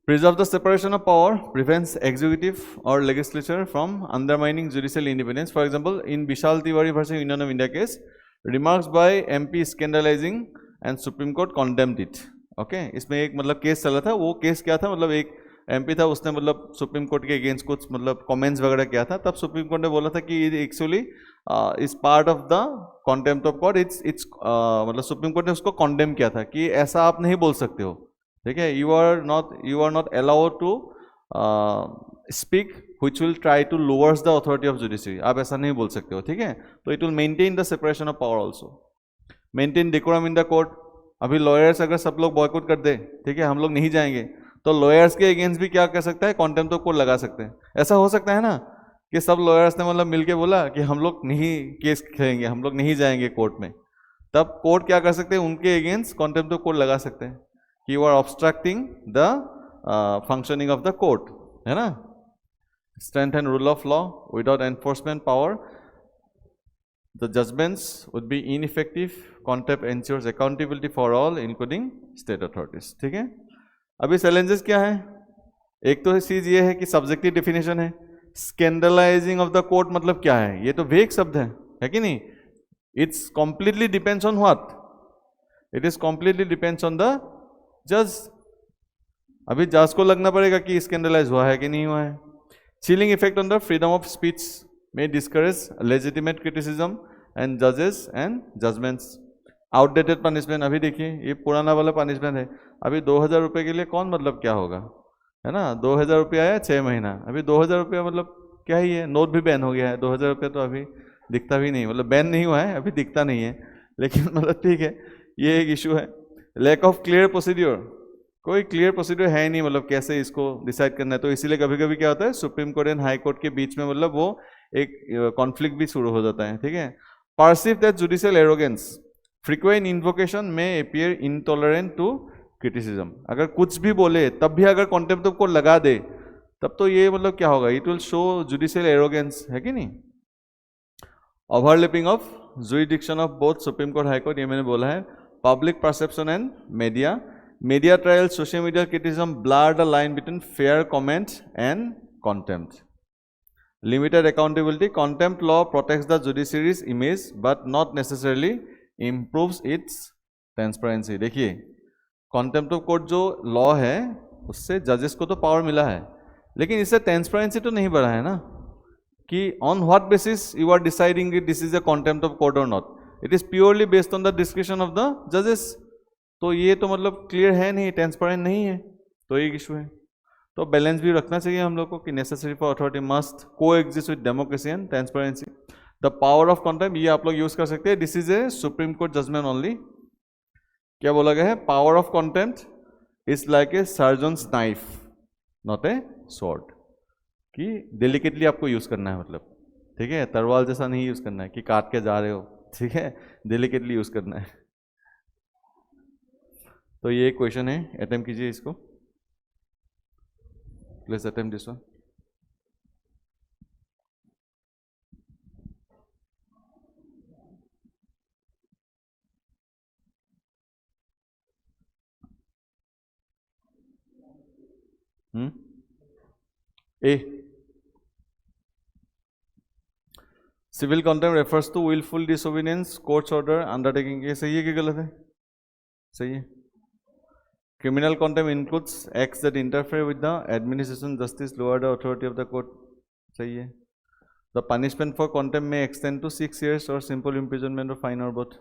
Speaker 1: preserve the separation of power, prevents executive और legislature from undermining judicial independence. For example in Vishal Tiwari versus Union of India case, remarks by MP scandalising and Supreme Court condemned it. Okay, इसमें एक मतलब case चला था, वो case क्या था, मतलब एक MP था, उसने मतलब सुप्रीम कोर्ट के अगेंस्ट कुछ मतलब कमेंट्स वगैरह किया था। तब सुप्रीम कोर्ट ने बोला था कि actually is part of the contempt of court, it's मतलब सुप्रीम कोर्ट ने उसको कॉन्डेम किया था कि ऐसा आप नहीं बोल सकते हो, ठीक है। You are not allowed to speak which will try to lowers the authority of judiciary, आप ऐसा नहीं बोल सकते हो, ठीक है। तो it will maintain the separation of power also, maintain decorum in the court। अभी lawyers अगर सब लोग बॉयकॉट कर दे, ठीक है, हम लोग नहीं जाएंगे, तो लॉयर्स के अगेंस्ट भी क्या कर सकता है, कॉन्टेम्प्ट ऑफ कोर्ट लगा सकते हैं। ऐसा हो सकता है ना कि सब लॉयर्स ने मतलब मिलके बोला कि हम लोग नहीं केस खेलेंगे, हम लोग नहीं जाएंगे कोर्ट में, तब कोर्ट क्या कर सकते हैं, उनके अगेंस्ट कॉन्टेम्प्ट ऑफ कोर्ट लगा सकते हैं कि you are obstructing the functioning of the court, है ना। Strength and rule of law without enforcement power the judgments would be ineffective, contempt ensures accountability for all including state authorities. ठीक है, अभी challenges क्या है, एक तो चीज ये है कि सब्जेक्टिव डिफिनेशन है। स्कैंडलाइजिंग ऑफ द कोर्ट मतलब क्या है, ये तो वेग शब्द है कि नहीं। It's completely depends on what, it is completely depends on the जज। अभी जज को लगना पड़ेगा कि स्कैंडलाइज हुआ है कि नहीं हुआ है। Chilling effect on the freedom of speech में डिस्करेज लेजिटिमेट क्रिटिसिज्म एंड जजेस एंड जजमेंट्स। आउटडेटेड पनिशमेंट, अभी देखिए ये पुराना वाला पनिशमेंट है। अभी 2000 रुपये के लिए कौन मतलब क्या होगा, है ना। 2000 रुपया आया 6 महीना, अभी 2000 रुपया मतलब क्या ही है, नोट भी बैन हो गया है। 2000 रुपया तो अभी दिखता भी नहीं, मतलब बैन नहीं हुआ है, अभी दिखता नहीं है, लेकिन मतलब ठीक है, ये एक इशू है। लैक ऑफ क्लियर प्रोसीड्योर, कोई क्लियर प्रोसीड्योर है ही नहीं, मतलब कैसे इसको डिसाइड करना है। तो इसीलिए कभी कभी क्या होता है, supreme court and high court के बीच में मतलब वो एक कॉन्फ्लिक्ट भी शुरू हो जाता है। ठीक है, perceive that judicial arrogance frequent invocation में अपीयर इनटॉलरेंट टू क्रिटिसिज्म। अगर कुछ भी बोले तब भी अगर कॉन्टेम्प्ट ऑफ कोर्ट लगा दे, तब तो ये मतलब क्या होगा, it will show judicial arrogance, है कि नहीं। Overlapping of jurisdiction of both Supreme court high Court, ये मैंने बोला है। Public perception and media, media trial, social media criticism blur the line between fair comment and contempt. Limited accountability, contempt law protects the judiciary's image but not necessarily improves its transparency. देखिए contempt of court जो law है उससे जजेस को तो power मिला है, लेकिन इससे ट्रांसपेरेंसी तो नहीं बढ़ा है ना, कि on what basis you are deciding it this is a contempt of court और not, it is purely based on the description of the जजेस। तो ये तो मतलब क्लियर है नहीं, ट्रांसपेरेंट नहीं है, तो एक इशू है। तो बैलेंस भी रखना चाहिए हम लोग को कि necessary for authority must coexist with democracy and transparency. The power of contempt, ये आप लोग यूज कर सकते हैं, this is a supreme court judgment only. क्या बोला गया है, power of contempt is like a surgeon's knife not a sword, कि डेलिकेटली आपको यूज करना है, मतलब ठीक है, तलवार जैसा नहीं यूज करना है कि काट के जा रहे हो, ठीक है, डेलिकेटली यूज करना है। तो ये क्वेश्चन है, अटेम्प्ट कीजिए इसको, please attempt this one. A, civil contempt refers to wilful disobedience courts order undertaking. ये सही है कि गलत है, सही है। Criminal contempt includes acts that interfere with the administration justice lower the authority of the court, सही है। The punishment for contempt may extend to 6 years or simple imprisonment or fine or both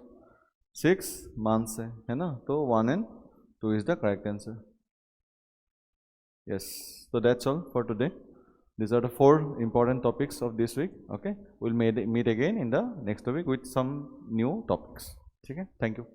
Speaker 1: 6 months है ना, तो 1 and 2 is the correct answer. Yes, so that's all for today. These are the 4 important topics of this week. Okay, we'll meet again in the next week with some new topics. Okay, thank you.